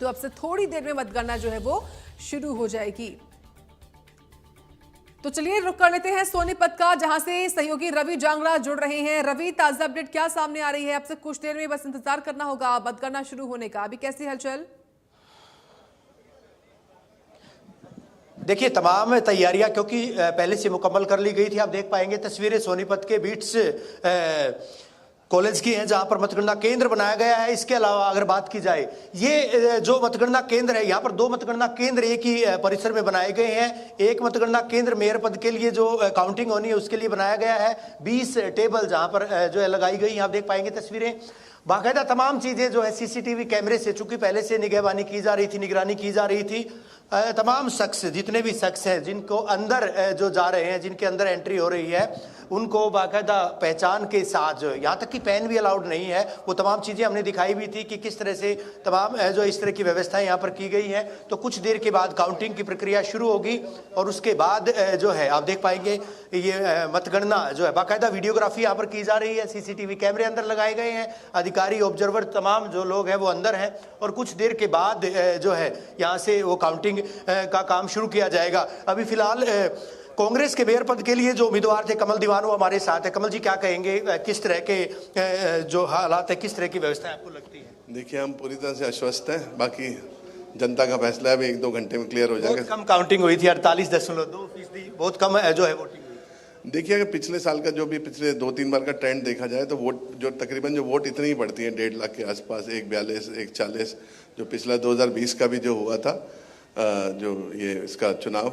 तो अब से थोड़ी देर में मतगणना जो है वो शुरू हो जाएगी। तो चलिए रुक कर लेते हैं सोनीपत का, जहां से सहयोगी रवि जांगड़ा जुड़ रहे हैं। रवि, ताजा अपडेट क्या सामने आ रही है? अब से कुछ देर में बस इंतजार करना होगा मतगणना शुरू होने का। अभी कैसी हलचल? देखिए, तमाम तैयारियां क्योंकि पहले से मुकम्मल कर ली गई थी। आप देख पाएंगे तस्वीरें सोनीपत के बीट्स कॉलेज की हैं, जहां पर मतगणना केंद्र बनाया गया है। इसके अलावा अगर बात की जाए, ये जो मतगणना केंद्र है, यहाँ पर 2 मतगणना केंद्र एक ही परिसर में बनाए गए हैं। एक मतगणना केंद्र मेयर पद के लिए जो काउंटिंग होनी है उसके लिए बनाया गया है। 20 टेबल जहां पर जो है लगाई गई। आप देख पाएंगे तस्वीरें, बाकायदा तमाम चीजें जो है सीसीटीवी कैमरे से, चूंकि पहले से निगहबानी की जा रही थी, निगरानी की जा रही थी। तमाम शख्स, जितने भी शख्स हैं जिनको अंदर जो जा रहे हैं, जिनके अंदर एंट्री हो रही है, उनको बाकायदा पहचान के साथ जो यहाँ तक कि पेन भी अलाउड नहीं है। वो तमाम चीज़ें हमने दिखाई भी थी कि किस तरह से तमाम जो इस तरह की व्यवस्थाएं यहाँ पर की गई हैं। तो कुछ देर के बाद काउंटिंग की प्रक्रिया शुरू होगी और उसके बाद जो है आप देख पाएंगे ये मतगणना जो है, बाकायदा वीडियोग्राफी यहाँ पर की जा रही है। सीसीटीवी कैमरे अंदर लगाए गए हैं। अधिकारी, ऑब्जर्वर, तमाम जो लोग हैं वो अंदर हैं और कुछ देर के बाद जो है यहाँ से वो काउंटिंग का काम शुरू किया जाएगा। अभी फिलहाल कांग्रेस के मेयर पद के लिए जो उम्मीदवार थे कमल दीवान, वो हमारे साथ है। कमल जी, क्या कहेंगे, किस तरह के जो हालात है, किस तरह की व्यवस्था आपको लगती है? देखिए, हम पूरी तरह से आश्वस्त हैं। बाकी जनता का फैसला है, अभी 1-2 घंटे में क्लियर हो जाएगा। बहुत कम काउंटिंग हुई थी, 48.2%, बहुत कम जो है वोटिंग हुई। देखिए, अगर पिछले साल का जो भी पिछले 2-3 बार का ट्रेंड देखा जाए तो वोट जो तकरीबन जो वोट इतनी ही पड़ती है, 1.5 लाख के आसपास, 1.42, 1.40। जो पिछला 2020 का भी जो हुआ था, जो ये इसका चुनाव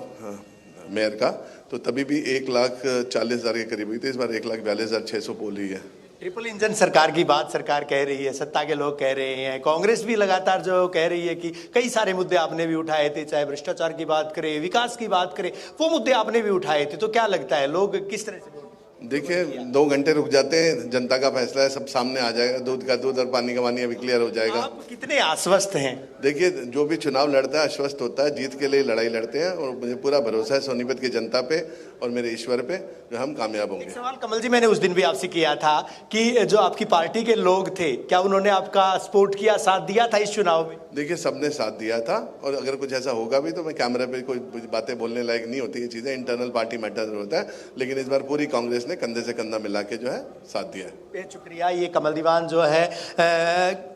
मेयर का, तो तभी भी 1,40,000 के करीब हुई थी। इस बार 1,42,600 पोल ही है। ट्रिपल इंजन सरकार की बात सरकार कह रही है, सत्ता के लोग कह रहे हैं, कांग्रेस भी लगातार जो कह रही है कि कई सारे मुद्दे आपने भी उठाए थे, चाहे भ्रष्टाचार की बात करें, विकास की बात करें, वो मुद्दे आपने भी उठाए थे। तो क्या लगता है लोग किस तरह से? देखिए, 2 घंटे रुक जाते हैं, जनता का फैसला है, सब सामने आ जाएगा। दूध का दूध और पानी का पानी अभी क्लियर हो जाएगा। आप कितने आश्वस्त हैं? देखिए, जो भी चुनाव लड़ता है आश्वस्त होता है, जीत के लिए लड़ाई लड़ते हैं और मुझे पूरा भरोसा है सोनीपत की जनता पे और मेरे ईश्वर पे जो हम कामयाब होंगे। एक सवाल कमल जी, मैंने उस दिन भी आपसे किया था कि जो आपकी पार्टी के लोग थे, क्या उन्होंने आपका सपोर्ट किया, साथ दिया था इस चुनाव में? देखिए, सबने साथ दिया था और अगर कुछ ऐसा होगा भी तो मैं कैमरे पे कोई बातें बोलने लायक नहीं होती, ये चीज़ें इंटरनल पार्टी मैटर होता है। लेकिन इस बार पूरी कांग्रेस ने कंधे से कंधा मिला के जो है साथ दिया है। शुक्रिया। ये कमल दीवान जो है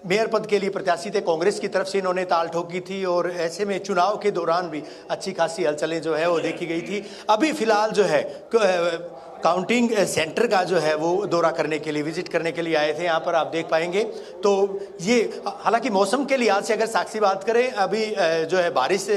मेयर पद के लिए प्रत्याशी थे, कांग्रेस की तरफ से इन्होंने ताल ठोकी थी और ऐसे में चुनाव के दौरान भी अच्छी खासी हलचलें जो है वो देखी गई थी। अभी फिलहाल जो है काउंटिंग सेंटर का जो है वो दौरा करने के लिए, विजिट करने के लिए आए थे। यहाँ पर आप देख पाएंगे तो ये, हालांकि मौसम के लिहाज से अगर साक्षी बात करें, अभी जो है बारिश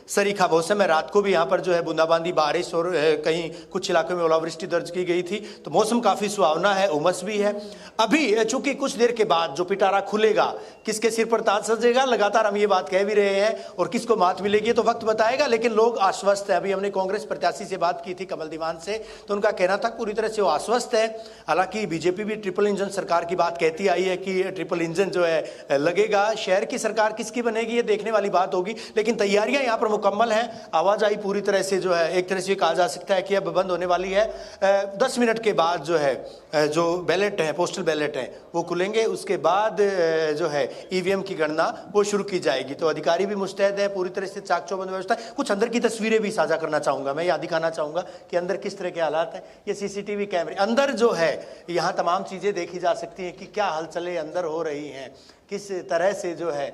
सरीखा मौसम है। रात को भी यहाँ पर जो है बूंदाबांदी बारिश और कहीं कुछ इलाकों में ओलावृष्टि दर्ज की गई थी। तो मौसम काफ़ी सुहावना है, उमस भी है। अभी चूंकि कुछ देर के बाद जो पिटारा खुलेगा, किसके सिर पर ताज सजेगा, लगातार हम ये बात कह भी रहे हैं, और किसको मात मिलेगी तो वक्त बताएगा। लेकिन लोग आश्वस्त है। अभी हमने कांग्रेस प्रत्याशी से बात की थी, कमल दीवान से, तो उनका कहना था पूरी तरह से वो आश्वस्त है। हालांकि बीजेपी भी ट्रिपल इंजन सरकार की बात कहती आई है कि ट्रिपल इंजन जो है लगेगा। शहर की सरकार किसकी बनेगी ये देखने वाली बात होगी, लेकिन तैयारियां यहाँ पर मुकम्मल है। आवाजाही पूरी तरह से जो है, एक तरह से कहा जा सकता है कि अब बंद होने वाली है। 10 मिनट के बाद जो है जो बैलेट है, पोस्टल बैलेट है, वो खुलेंगे। उसके बाद जो है ईवीएम की गणना वो शुरू की जाएगी। तो अधिकारी भी मुस्तैद है, पूरी तरह से चाक चौबंद व्यवस्था। कुछ अंदर की तस्वीरें भी साझा करना चाहूंगा, मैं यहाँ दिखाना चाहूंगा कि अंदर किस तरह के हालात है। ये सीसीटीवी कैमरे अंदर जो है, यहाँ तमाम चीजें देखी जा सकती हैं कि क्या हलचलें अंदर हो रही हैं, किस तरह से जो है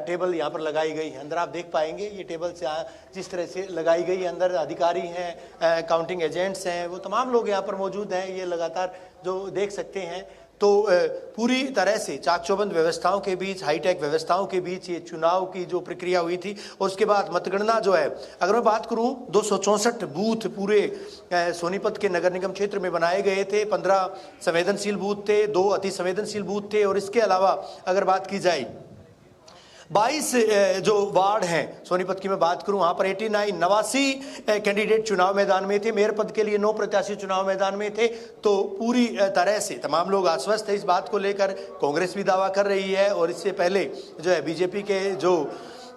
टेबल यहाँ पर लगाई गई है। अंदर आप देख पाएंगे ये टेबल से जिस तरह से लगाई गई है, अंदर अधिकारी हैं, काउंटिंग एजेंट्स हैं, वो तमाम लोग यहाँ पर मौजूद हैं। ये लगातार जो देख सकते हैं, तो पूरी तरह से चाक चौबंद व्यवस्थाओं के बीच, हाईटेक व्यवस्थाओं के बीच ये चुनाव की जो प्रक्रिया हुई थी। और उसके बाद मतगणना जो है, अगर मैं बात करूं, 264 बूथ पूरे सोनीपत के नगर निगम क्षेत्र में बनाए गए थे। 15 संवेदनशील बूथ थे, 2 अति संवेदनशील बूथ थे। और इसके अलावा अगर बात की जाए 22 जो वार्ड हैं सोनीपत की मैं बात करूं, वहां पर 89 कैंडिडेट चुनाव मैदान में थे। मेयर पद के लिए 9 प्रत्याशी चुनाव मैदान में थे। तो पूरी तरह से तमाम लोग आश्वस्त है इस बात को लेकर। कांग्रेस भी दावा कर रही है और इससे पहले जो है बीजेपी के जो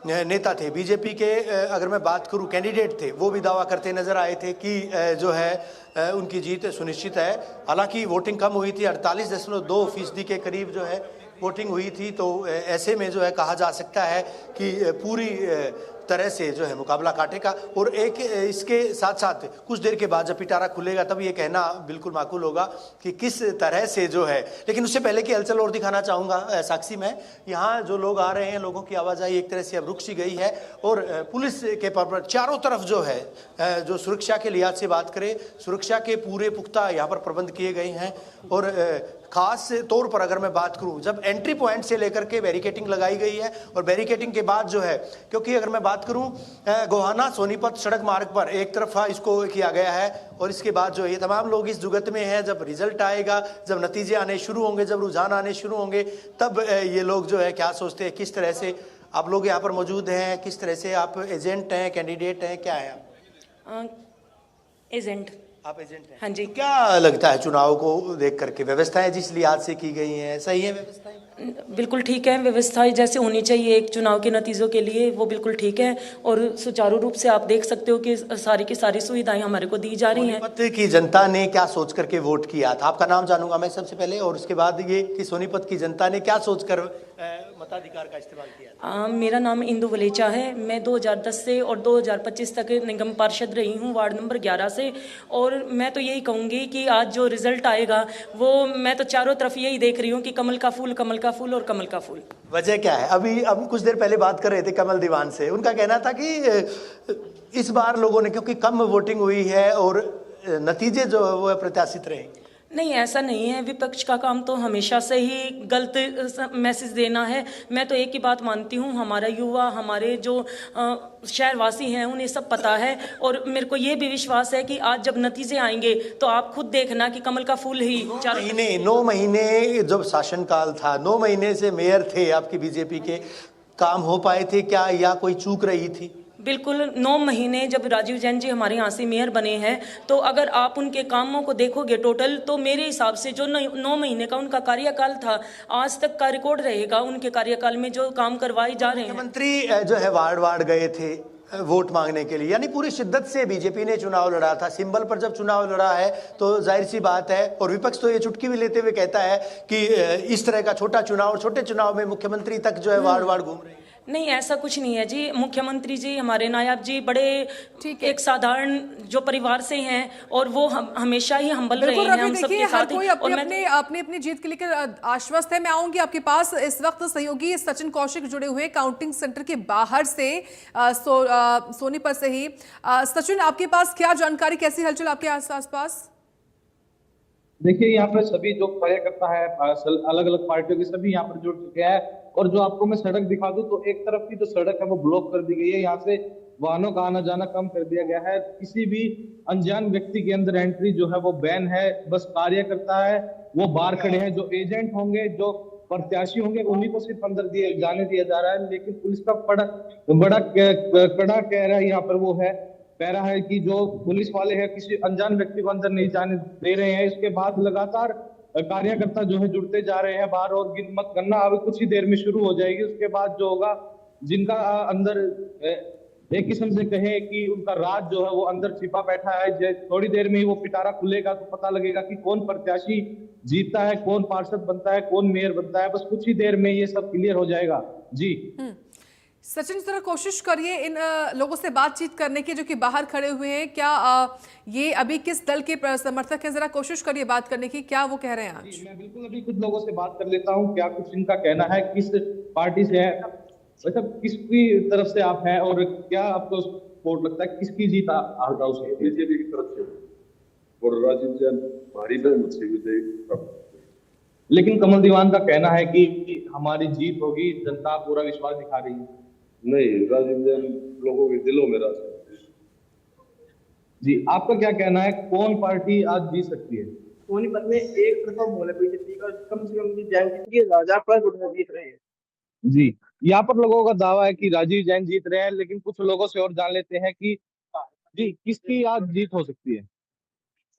नेता थे, बीजेपी के अगर मैं बात करूं कैंडिडेट थे, वो भी दावा करते नजर आए थे कि जो है उनकी जीत सुनिश्चित है। हालांकि वोटिंग कम हुई थी, 48.2% के करीब जो है वोटिंग हुई थी, तो ऐसे में जो है कहा जा सकता है कि पूरी तरह से जो है मुकाबला काटेगा। और एक इसके साथ साथ कुछ देर के बाद जब पिटारा खुलेगा तब ये कहना बिल्कुल माकूल होगा कि किस तरह से जो है। लेकिन उससे पहले की हलचल और दिखाना चाहूँगा साक्षी में, यहाँ जो लोग आ रहे हैं, लोगों की आवाजाही एक तरह से अब रुक सी गई है और पुलिस के पर चारों तरफ जो है जो सुरक्षा के लिहाज से बात करें, सुरक्षा के पूरे पुख्ता यहाँ पर प्रबंध किए गए हैं। और खास तौर पर अगर मैं बात करूं, जब एंट्री पॉइंट से लेकर के बैरिकेटिंग लगाई गई है और बैरिकेटिंग के बाद जो है, क्योंकि अगर मैं बात करूं गोहाना सोनीपत सड़क मार्ग पर एक तरफा इसको किया गया है और इसके बाद जो ये तमाम लोग इस जुगत में हैं, जब रिजल्ट आएगा, जब नतीजे आने शुरू होंगे, जब रुझान आने शुरू होंगे, तब ये लोग जो है क्या सोचते हैं, किस तरह से आप लोग यहाँ पर मौजूद हैं, किस तरह से आप एजेंट हैं, कैंडिडेट हैं, क्या है आप? एजेंट। आप एजेंट हैं? हाँ जी। तो क्या लगता है चुनाव को देख करके व्यवस्थाएं जिस लिहाज से की गई हैं, सही है व्यवस्थाएं? बिल्कुल ठीक है, व्यवस्थाएं जैसे होनी चाहिए एक चुनाव के नतीजों के लिए वो बिल्कुल ठीक है और सुचारू रूप से आप देख सकते हो कि सारी की सारी सुविधाएं हमारे को दी जा रही हैं। सोनीपत की जनता ने क्या सोच करके वोट किया था? आपका नाम जानूंगा मैं सबसे पहले, और उसके बाद ये कि सोनीपत की जनता ने क्या सोचकर मताधिकार का इस्तेमाल किया था? मेरा नाम इंदु वलेचा है। मैं 2010 से और 2025 तक निगम पार्षद रही हूँ वार्ड नंबर 11 से। और मैं तो यही कहूँगी कि आज जो रिजल्ट आएगा वो मैं तो चारों तरफ यही देख रही हूँ कि कमल का फूल, कमल का फूल और कमल का फूल। वजह क्या है? अब कुछ देर पहले बात कर रहे थे कमल दीवान से, उनका कहना था कि इस बार लोगों ने, क्योंकि कम वोटिंग हुई है और नतीजे जो है वो प्रत्याशित रहे। नहीं, ऐसा नहीं है। विपक्ष का काम तो हमेशा से ही गलत मैसेज देना है। मैं तो एक ही बात मानती हूँ, हमारा युवा, हमारे जो शहरवासी हैं उन्हें सब पता है और मेरे को ये भी विश्वास है कि आज जब नतीजे आएंगे तो आप खुद देखना कि कमल का फूल ही 9 महीने जब शासनकाल था, 9 महीने से मेयर थे आपकी बीजेपी के, काम हो पाए थे क्या या कोई चूक रही थी? बिल्कुल 9 महीने जब राजीव जैन जी हमारे यहाँ से मेयर बने हैं तो अगर आप उनके कामों को देखोगे टोटल, तो मेरे हिसाब से जो 9 महीने का उनका कार्यकाल था आज तक का रिकॉर्ड रहेगा उनके कार्यकाल में जो काम करवाए जा रहे हैं। मुख्यमंत्री जो है वार्ड गए थे वोट मांगने के लिए, यानी पूरी शिद्दत से बीजेपी ने चुनाव लड़ा था। सिंबल पर जब चुनाव लड़ा है तो जाहिर सी बात है, और विपक्ष तो ये चुटकी भी लेते हुए कहता है कि इस तरह का छोटा चुनाव, छोटे चुनाव में मुख्यमंत्री तक जो है वार्ड घूम रहे हैं। नहीं, ऐसा कुछ नहीं है जी। मुख्यमंत्री जी, हमारे नायब जी बड़े एक साधारण जो परिवार से हैं और वो हमेशा ही हम्बल रहे हैं हम सबके साथ। कोई अपनी जीत के लिए आश्वस्त है। मैं आऊंगी आपके पास। इस वक्त सहयोगी सचिन कौशिक जुड़े हुए काउंटिंग सेंटर के बाहर से, सोनीपत से ही। सचिन, आपके पास क्या जानकारी, कैसी हलचल आपके आसपास? देखिए, यहाँ पर सभी जो कार्यकर्ता है अलग अलग पार्टियों के सभी यहाँ पर जुड़ चुके हैं। और जो आपको मैं सड़क दिखा दूं तो एक तरफ की जो सड़क है वो ब्लॉक कर दी गई है। यहाँ से वाहनों का आना जाना कम कर दिया गया है। किसी भी अनजान व्यक्ति के अंदर एंट्री जो है वो बैन है। बस कार्यकर्ता है वो बाहर खड़े हैं, जो एजेंट होंगे, जो प्रत्याशी होंगे, उन्हीं को सिर्फ अंदर जाने दिया जा रहा है। लेकिन पुलिस का बड़ा कड़ा कह रहा है यहाँ पर वो है, कह रहा है कि जो पुलिस वाले हैं किसी अनजान व्यक्ति को अंदर नहीं जाने दे रहे हैं। इसके बाद लगातार कार्यकर्ता जो है जुड़ते जा रहे हैं बाहर, और मत करना अभी कुछ ही देर में शुरू हो जाएगी। उसके बाद जो होगा, जिनका अंदर एक किस्म से कहे कि उनका राज जो है वो अंदर छिपा बैठा है, थोड़ी देर में ही वो पिटारा खुलेगा तो पता लगेगा कि कौन प्रत्याशी जीतता है, कौन पार्षद बनता है, कौन मेयर बनता है। बस कुछ ही देर में ये सब क्लियर हो जाएगा जी। सचिन, जरा कोशिश करिए इन लोगों से बातचीत करने की जो कि बाहर खड़े हुए हैं। क्या ये अभी किस दल के समर्थक हैं? जरा कोशिश करिए बात करने की, क्या वो कह रहे हैं आज? मैं बिल्कुल अभी कुछ लोगों से बात कर लेता हूँ, क्या कुछ इनका कहना है, किस पार्टी से है, मतलब किसकी तरफ से आप हैं और क्या आपको सपोर्ट लगता है, किसकी जीत आएगा उसकी? बीजेपी की तरफ से और राजीव जैन भारी बहुमत से विजयी प्राप्त। लेकिन कमल दीवान का कहना है कि हमारी जीत होगी, जनता पूरा विश्वास दिखा रही है। नहीं, राजीव जैन लोगों के दिलों में राज करते हैं जी। आपका क्या कहना है, कौन पार्टी आज जीत सकती है? सोनीपत में एक तरफा माहौल है बीजेपी का, कम से कम जैन जी राजा पर जीत रहे हैं जी। यहाँ पर लोगों का दावा है कि राजीव जैन जीत रहे हैं, लेकिन कुछ लोगों से और जान लेते हैं कि जी किसकी आज जीत हो सकती है।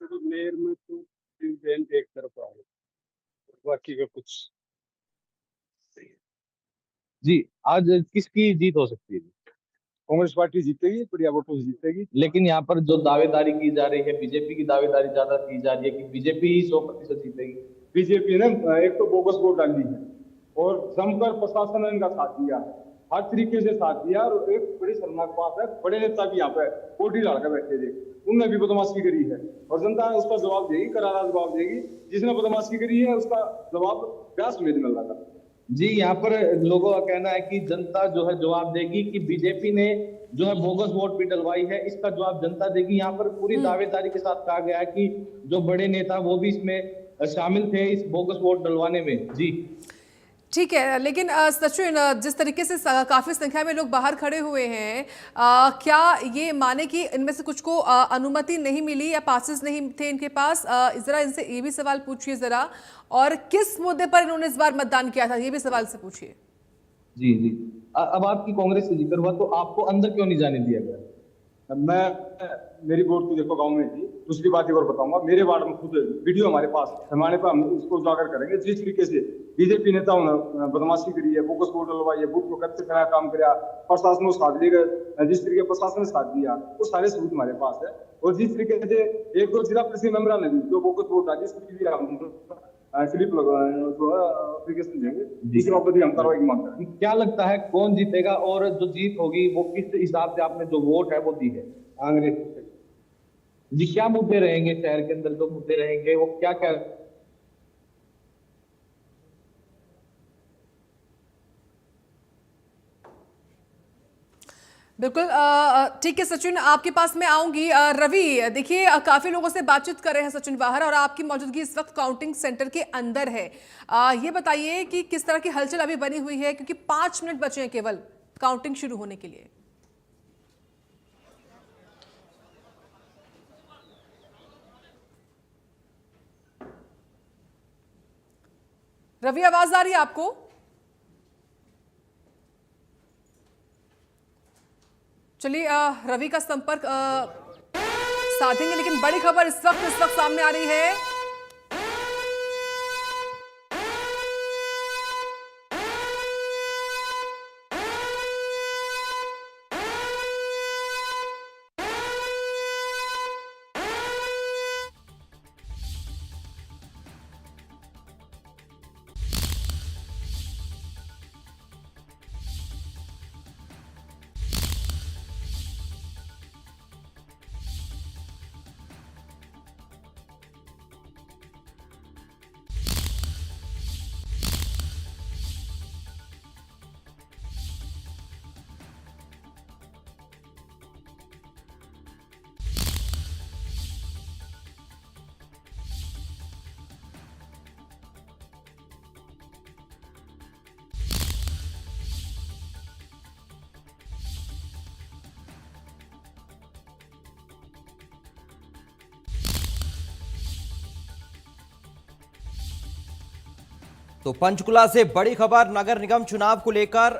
मेयर में तो जैन एक तरफा है, बाकी का कुछ जी। आज किसकी जीत हो सकती है? कांग्रेस पार्टी जीतेगी, बढ़िया वोटों से जीतेगी। लेकिन यहाँ पर जो दावेदारी की जा रही है, बीजेपी की दावेदारी ज्यादा की जा रही है कि बीजेपी ही 100% जीतेगी। बीजेपी ने एक तो बोगस वोट डाली है और जमकर प्रशासन ने इनका साथ दिया है, हर तरीके से साथ दिया। और एक बड़ी शर्मनाक बात है, बड़े नेता भी यहाँ पे कोठी लड़कर बैठे थे, उनने भी बदमाशी करी है और जनता उसका जवाब देगी, करारा जवाब देगी। जिसने बदमाशी करी है उसका जवाब ब्यास में मिल रहा था। जी, यहाँ पर लोगों का कहना है कि जनता जो है जवाब देगी कि बीजेपी ने जो है बोगस वोट भी डलवाई है, इसका जवाब जनता देगी। यहाँ पर पूरी दावेदारी के साथ कहा गया है कि जो बड़े नेता वो भी इसमें शामिल थे इस बोगस वोट डलवाने में। जी ठीक है, लेकिन सचिन, जिस तरीके से काफी संख्या में लोग बाहर खड़े हुए हैं, क्या ये माने कि इनमें से कुछ को अनुमति नहीं मिली या पासेस नहीं थे इनके पास? जरा इनसे ये भी सवाल पूछिए जरा, और किस मुद्दे पर इन्होंने इस बार मतदान किया था, ये भी सवाल से पूछिए। जी जी, अब आपकी कांग्रेस से जिक्र हुआ तो आपको अंदर क्यों नहीं जाने दिया गया? मेरी वोट तो देखो गांव में थी। दूसरी बात एक और बताऊंगा, मेरे वार्ड में खुद वीडियो हमारे पास हम उसको उजागर करेंगे। जिस तरीके से बीजेपी नेताओं ने बदमाशी करी है, बोगस वोट डलवाई है, बूथ को कब्जे कराया, काम किया, प्रशासन को साथ लेकर जिस तरीके प्रशासन ने साथ दिया, वो सारे सबूत हमारे पास है। और जिस तरीके से एक दो जिला परिषद मेंबर ने भी जो बोगस वोट डाली, स्लिप एप्लीकेशन देंगे, जिसके बाबत भी हम कार्रवाई की मांग करेंगे। क्या लगता है कौन जीतेगा और जो जीत होगी वो किस हिसाब से आपने जो वोट है वो दी है? कांग्रेस जी, क्या मुद्दे रहेंगे शहर के अंदर, जो मुद्दे रहेंगे वो क्या क्या? बिल्कुल, ठीक है सचिन, आपके पास मैं आऊंगी। रवि, देखिए काफी लोगों से बातचीत कर रहे हैं सचिन बाहर, और आपकी मौजूदगी इस वक्त काउंटिंग सेंटर के अंदर है। ये बताइए कि किस तरह की हलचल अभी बनी हुई है, क्योंकि 5 मिनट बचे हैं केवल काउंटिंग शुरू होने के लिए। रवि, आवाज आ रही है आपको? चलिए रवि का संपर्क साधेंगे, लेकिन बड़ी खबर इस वक्त सामने आ रही है। तो पंचकुला से बड़ी खबर, नगर निगम चुनाव को लेकर,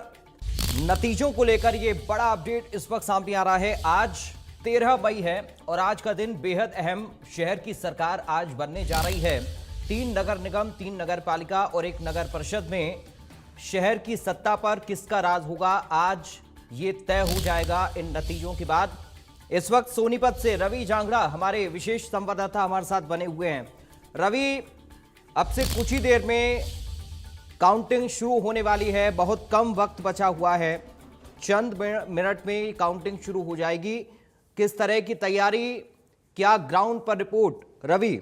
नतीजों को लेकर ये बड़ा अपडेट इस वक्त सामने आ रहा है। आज 13 मई है और आज का दिन बेहद अहम। शहर की सरकार आज बनने जा रही है। 3 नगर निगम, 3 नगर पालिका और 1 नगर परिषद में शहर की सत्ता पर किसका राज होगा, आज ये तय हो जाएगा इन नतीजों के बाद। इस वक्त सोनीपत से रवि जांगड़ा हमारे विशेष संवाददाता हमारे साथ बने हुए हैं। रवि, अब से कुछ ही देर में काउंटिंग शुरू होने वाली है, बहुत कम वक्त बचा हुआ है, चंद मिनट में काउंटिंग शुरू हो जाएगी। किस तरह की तैयारी, क्या ग्राउंड पर रिपोर्ट रवि?